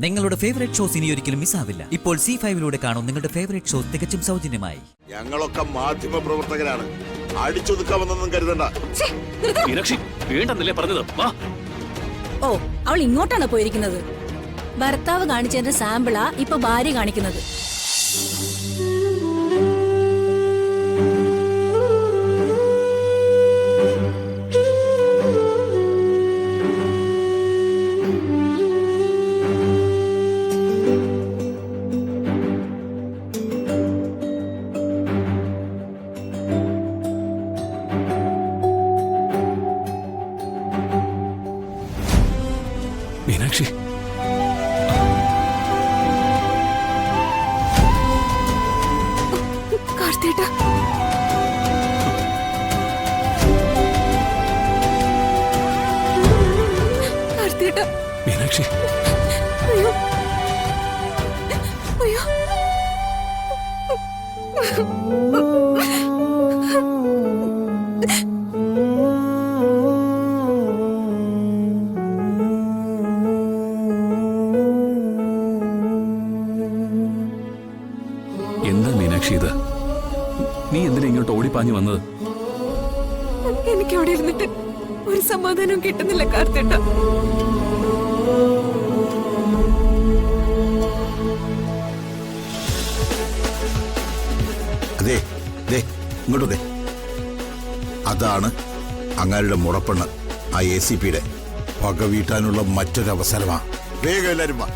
നിങ്ങളുടെ favourite shows ഇനി ഒരിക്കലും മിസ്സാവില്ല. ഇപ്പോൾ C5 കാണും നിങ്ങളുടെ ഫേവറേറ്റ് ഷോസ് തികച്ചും സൗജന്യമായി. ഞങ്ങളൊക്കെ മാധ്യമ പ്രവർത്തകരാണ്, അടിച്ചൊതുക്കാമെന്നൊന്നും കരുതണ്ട. വേണ്ടെന്നല്ലേ പറഞ്ഞത്? ഓ, അവൾ ഇങ്ങോട്ടാണ് പോയിരിക്കുന്നത്. ഭർത്താവ് കാണിച്ചതിന്റെ സാമ്പിളാ ഇപ്പൊ ഭാര്യ കാണിക്കുന്നത്. മീനാക്ഷി, കാർത്തിയേട്ടാ, കാർത്തിയേട്ടാ, മീനാക്ഷി, അയ്യോ അയ്യോ, എന്താ മീനാക്ഷി ഇത്? നീ എന്തിനാ ഇങ്ങോട്ട് ഓടിപ്പാഞ്ഞു വന്നത്? എനിക്ക് അവിടെ ഇരുന്നിട്ട് ഒരു സമാധാനം കിട്ടുന്നില്ല കാർത്തിയേട്ടാ. അതെ, ഇങ്ങോട്ട് ദേ. അതാണ് അങ്ങാരുടെ മുറപ്പെണ്ണ്, ആ ACPയുടെ പക വീട്ടാനുള്ള മറ്റൊരവസരമാ. വേഗം എല്ലാരും വാ.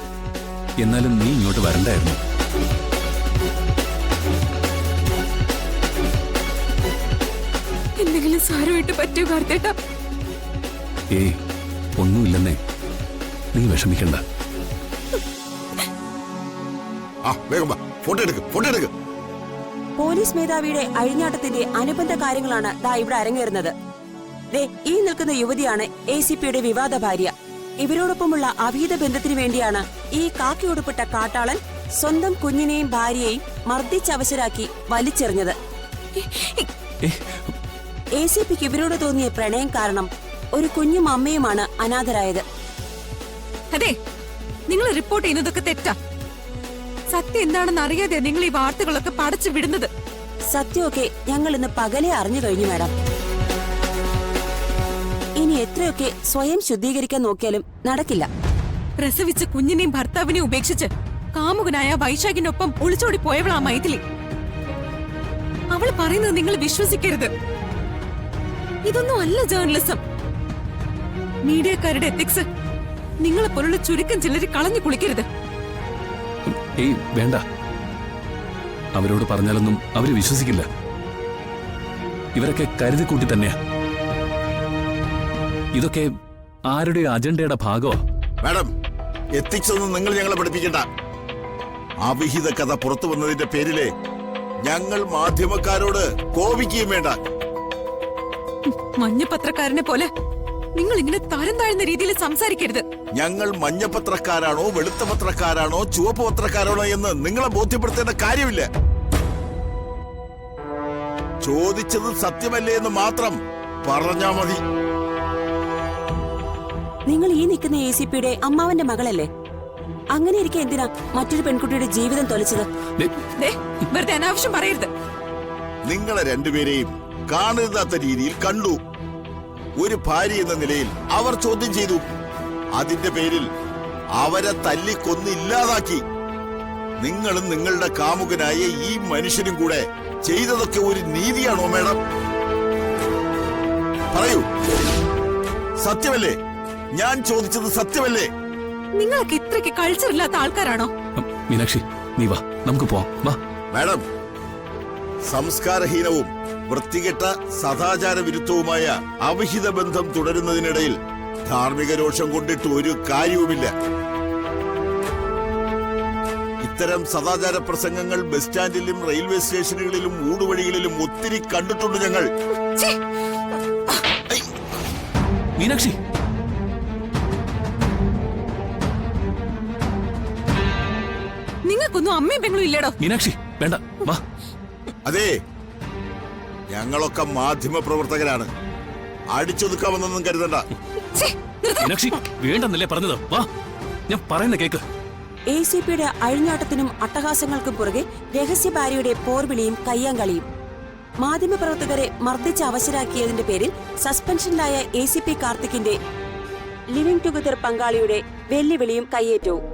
എന്നാലും നീ ഇങ്ങോട്ട് വരണ്ടായിരുന്നു. എന്തെങ്കിലും സാരമായിട്ട് പറ്റൂ കാർത്തേട്ടാ? ഏയ്, ഒന്നുമില്ലെന്നേ, നീ വിഷമിക്കണ്ട. വേഗം വാ, ഫോട്ടോ എടുക്ക്. പോലീസ് മേധാവിയുടെ അഴിഞ്ഞാട്ടത്തിന്റെ അനുബന്ധ കാര്യങ്ങളാണ് ഇവിടെ അരങ്ങേറുന്നത്. ഈ നിൽക്കുന്ന യുവതിയാണ് ACPയുടെ വിവാദ ഭാര്യ. ഇവരോടൊപ്പമുള്ള അവിഹിത ബന്ധത്തിനു വേണ്ടിയാണ് ഈ കാക്കിയൊടുപ്പിട്ട കാട്ടാളൻ സ്വന്തം കുഞ്ഞിനെയും ഭാര്യയെയും മർദ്ദിച്ചവശരാക്കി വലിച്ചെറിഞ്ഞത്. ACPക്ക് ഇവരോട് തോന്നിയ പ്രണയം കാരണം ഒരു കുഞ്ഞും അമ്മയുമാണ് അനാഥരായത്. അതെ, നിങ്ങൾ റിപ്പോർട്ട് ചെയ്യുന്നതൊക്കെ തെറ്റാ. സത്യം എന്താണെന്ന് അറിയാതെ നിങ്ങൾ ഈ വാർത്തകളൊക്കെ പടച്ചു വിടുന്നത്. സത്യമൊക്കെ ഞങ്ങൾ ഇന്ന് പകലെ അറിഞ്ഞു കഴിഞ്ഞു മാഡം. ഇനി എത്രയൊക്കെ സ്വയം ശുദ്ധീകരിക്കാൻ നോക്കിയാലും നടക്കില്ല. പ്രസവിച്ച കുഞ്ഞിനെയും ഭർത്താവിനെയും ഉപേക്ഷിച്ച് കാമുകനായ വൈശാഖിനൊപ്പം ഒളിച്ചോടി പോയവളാ മൈഥിലി. അവൾ പറയുന്നത് നിങ്ങൾ വിശ്വസിക്കരുത്. ഇതൊന്നും അല്ല ജേർണലിസം. മീഡിയക്കാരുടെ എത്തിക്സ് നിങ്ങളെ പോലുള്ള ചുരുക്കം ചിലര് കളഞ്ഞു കുളിക്കരുത്. ഏയ് വേണ്ട, അവരോട് പറഞ്ഞാലൊന്നും അവര് വിശ്വസിക്കില്ല. ഇവരൊക്കെ കരുതിക്കൂട്ടി തന്നെയാ. ഇതൊക്കെ ആരുടെ അജണ്ടയുടെ ഭാഗമാ. മാഡം, എത്തിക്സൊന്നും നിങ്ങൾ ഞങ്ങളെ പഠിപ്പിക്കണ്ട. അവിഹിത കഥ പുറത്തു വന്നതിന്റെ പേരില് ഞങ്ങൾ മാധ്യമക്കാരോട് കോപിക്കുകയും വേണ്ട. മഞ്ഞപത്രക്കാരനെ പോലെ നിങ്ങൾ ഇങ്ങനെ തരം താഴ്ന്ന രീതിയിൽ സംസാരിക്കരുത്. ഞങ്ങൾ മഞ്ഞപത്രക്കാരാണോ വെളുത്ത പത്രക്കാരാണോ ചുവപ്പ് പത്രക്കാരാണോ എന്ന് നിങ്ങളെ ബോധ്യപ്പെടുത്തേണ്ട കാര്യമില്ല. ചോദിച്ചത് സത്യമല്ലേ എന്ന് മാത്രം പറഞ്ഞാ മതി. നിങ്ങൾ ഈ നിൽക്കുന്ന ACPയുടെ അമ്മാവന്റെ മകളല്ലേ? അങ്ങനെ ഇരിക്കെ എന്തിനാ മറ്റൊരു പെൺകുട്ടിയുടെ ജീവിതം തൊലച്ചത്? വെറുതെ അനാവശ്യം പറയരുത്. നിങ്ങളെ രണ്ടുപേരെയും കാണരുതാത്ത രീതിയിൽ കണ്ടു. ഒരു ഭാര്യ എന്ന നിലയിൽ അവർ ചോദ്യം ചെയ്തു. അതിന്റെ പേരിൽ അവരെ തല്ലിക്കൊന്നില്ലാതാക്കി. നിങ്ങളും നിങ്ങളുടെ കാമുകനായ ഈ മനുഷ്യനും കൂടെ ചെയ്തതൊക്കെ ഒരു നീതിയാണോ മാഡം? പറയൂ, സത്യമല്ലേ? ഞാൻ ചോദിച്ചത് സത്യമല്ലേ? നിങ്ങൾക്ക് ഇത്രയ്ക്ക് കൾച്ചർ ഇല്ലാത്ത ആൾക്കാരാണോ? മീനാക്ഷി, നീ വാ, നമുക്ക് പോവാം. വാ മാഡം, സംസ്കാരഹീനവും വൃത്തികെട്ട സദാചാര വിരുദ്ധവുമായ അവിഹിത ബന്ധം തുടരുന്നതിനിടയിൽ ധാർമ്മിക രോഷം കൊണ്ടിട്ട് ഒരു കാര്യവുമില്ല. ഇത്തരം സദാചാര പ്രസംഗങ്ങൾ ബസ് സ്റ്റാൻഡിലും റെയിൽവേ സ്റ്റേഷനുകളിലും ഊടുവഴികളിലും ഒത്തിരി കണ്ടിട്ടുണ്ട് ഞങ്ങൾ. മീനാക്ഷി, നിങ്ങൾക്കൊന്നും അമ്മയും പെങ്ങളും ഇല്ലടോ. മീനാക്ഷി വേണ്ട, വാ. അതെ, ഞങ്ങളൊക്കെ മാധ്യമ പ്രവർത്തകരാണ്, അടിച്ചൊതുക്കാമെന്നൊന്നും കരുതണ്ട. മീനാക്ഷി വേണ്ടെന്നല്ലേ പറഞ്ഞത്? വാ, ഞാൻ പറയുന്ന കേക്ക്. ACPയുടെ അഴിഞ്ഞാട്ടത്തിനും അട്ടഹാസങ്ങൾക്കും പുറകെ രഹസ്യ ഭാര്യയുടെ പോർവിളിയും കയ്യാങ്കളിയും. മാധ്യമപ്രവർത്തകരെ മർദ്ദിച്ച് അവശരാക്കിയതിന്റെ പേരിൽ സസ്പെൻഷനിലായ ACP കാർത്തിക്കിന്റെ ലിവിംഗ് ടുഗദർ പങ്കാളിയുടെ വെല്ലുവിളിയും കയ്യേറ്റവും.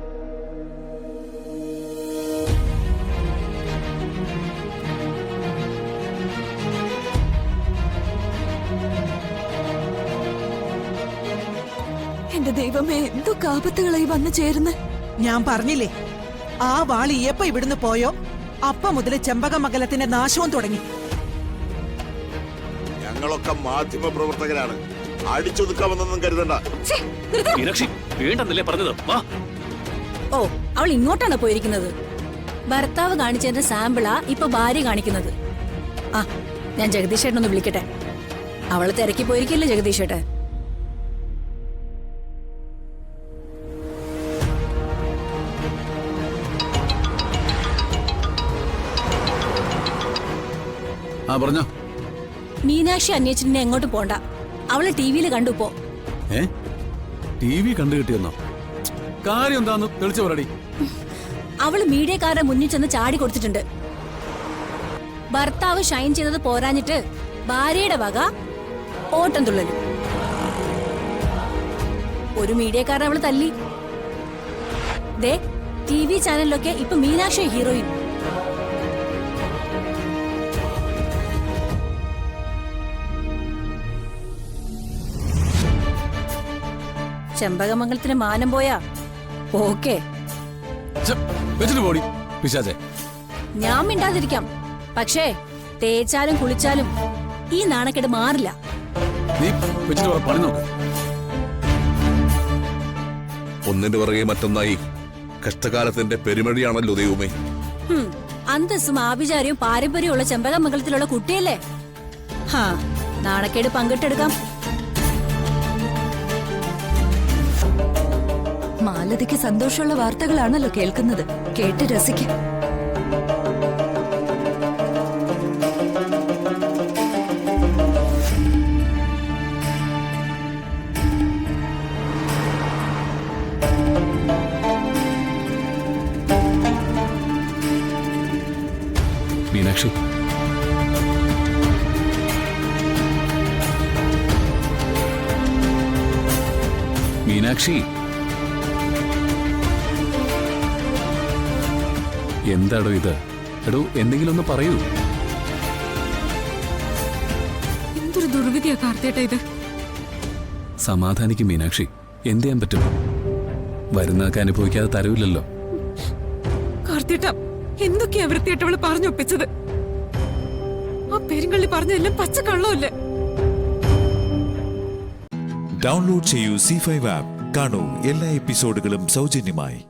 എന്റെ ദൈവമേ, എന്തൊക്കെ ആപത്തുകളായി വന്നു ചേരുന്നു. ഞാൻ പറഞ്ഞില്ലേ, ആ വാളി എപ്പ ഇവിടുന്ന് പോയോ അപ്പ മുതല് ചെമ്പകമംഗലത്തിന്റെ നാശവും തുടങ്ങി. ഞങ്ങളൊക്കെ മാധ്യമ പ്രവർത്തകരാണ്, അടിച്ചൊതുക്കാമെന്നൊന്നും കരുതണ്ട. മീനാക്ഷി വേണ്ടെന്നല്ലേ പറഞ്ഞത്? വാ. ഓ, അവൾ ഇങ്ങോട്ടാണ് പോയിരിക്കുന്നത്. ഭർത്താവ് കാണിച്ചതിന്റെ സാമ്പിളാ ഇപ്പൊ ഭാര്യ കാണിക്കുന്നത്. ആ, ഞാൻ ജഗദീഷേട്ടനൊന്ന് വിളിക്കട്ടെ. അവള് തിരക്കി പോയിരിക്കില്ലേ ജഗദീഷേട്ടൻ? ആ പറഞ്ഞോ. മീനാക്ഷി അന്വേഷിച്ചിട്ട് എങ്ങോട്ട് പോണ്ട. അവള് TV-യിൽ കണ്ടു പോ. TV കണ്ടു കിട്ടിയെന്നോ? കാര്യം എന്താന്ന് തെളിച്ചു പറയടി. അവള് മീഡിയക്കാരുടെ മുന്നിൽ ചെന്ന് ചാടി കൊടുത്തിട്ടുണ്ട്. ഭർത്താവ് ഷൈൻ ചെയ്തത് പോരാഞ്ഞിട്ട് ഭാര്യയുടെ വക ഓട്ടം തുള്ളലും. ഒരു മീഡിയക്കാരൻ അവള് തല്ലി. ദേ, TV ചാനലിലൊക്കെ ഇപ്പൊ മീനാക്ഷി ഹീറോയിൻ. ചെമ്പകമംഗലത്തിന് മാനം പോയാ ഓക്കേ. വെച്ചിട്ട് പോടി പിശാചേ. ഞാൻ മിണ്ടാതിരിക്കാം, പക്ഷേ തേച്ചാലും കുളിച്ചാലും ഈ നാണക്കേട് മാറില്ല. നീ വെച്ചിട്ട് പണി നോക്ക്. ഒന്നിന്റെ പുറകെ മറ്റൊന്നായി കഷ്ടകാലത്തിന്റെ പെരുമഴിയാണല്ലോ ദൈവമേ. അന്തസ്സും ആഭിചാര്യവും പാരമ്പര്യമുള്ള ചെമ്പകമംഗലത്തിലുള്ള കുട്ടിയല്ലേ? ഹാ, നാണക്കേട് പങ്കിട്ടെടുക്കാം. മാലതിക്ക് സന്തോഷമുള്ള വാർത്തകളാണല്ലോ കേൾക്കുന്നത്. കേട്ട് രസിക്കും. മീനാക്ഷി, മീനാക്ഷി, എന്താടോ ഇത്? എടോ, എന്തെങ്കിലും ഒന്ന് പറയൂ. എന്തൊരു ദുർവിധിയാ കാർത്തിയേട്ട ഇത്. സമാധാനിക്കും മീനാക്ഷി. എന്ത് ചെയ്യാൻ പറ്റും? വരുന്നതൊക്കെ അനുഭവിക്കാതെ തരവില്ലല്ലോ. കാർത്തിയേട്ട, എന്തൊക്കെയാ വൃത്തിയായിട്ട് അവള് പറഞ്ഞൊപ്പിച്ചത്. ആ പെരുങ്കള്ളി പറഞ്ഞതെല്ലാം പച്ചക്കള്ളമല്ലേ. ഡൗൺലോഡ് ചെയ്യൂ C5 ആപ്പ്. കാണൂ എല്ലാ എപ്പിസോഡുകളും സൗജന്യമായി.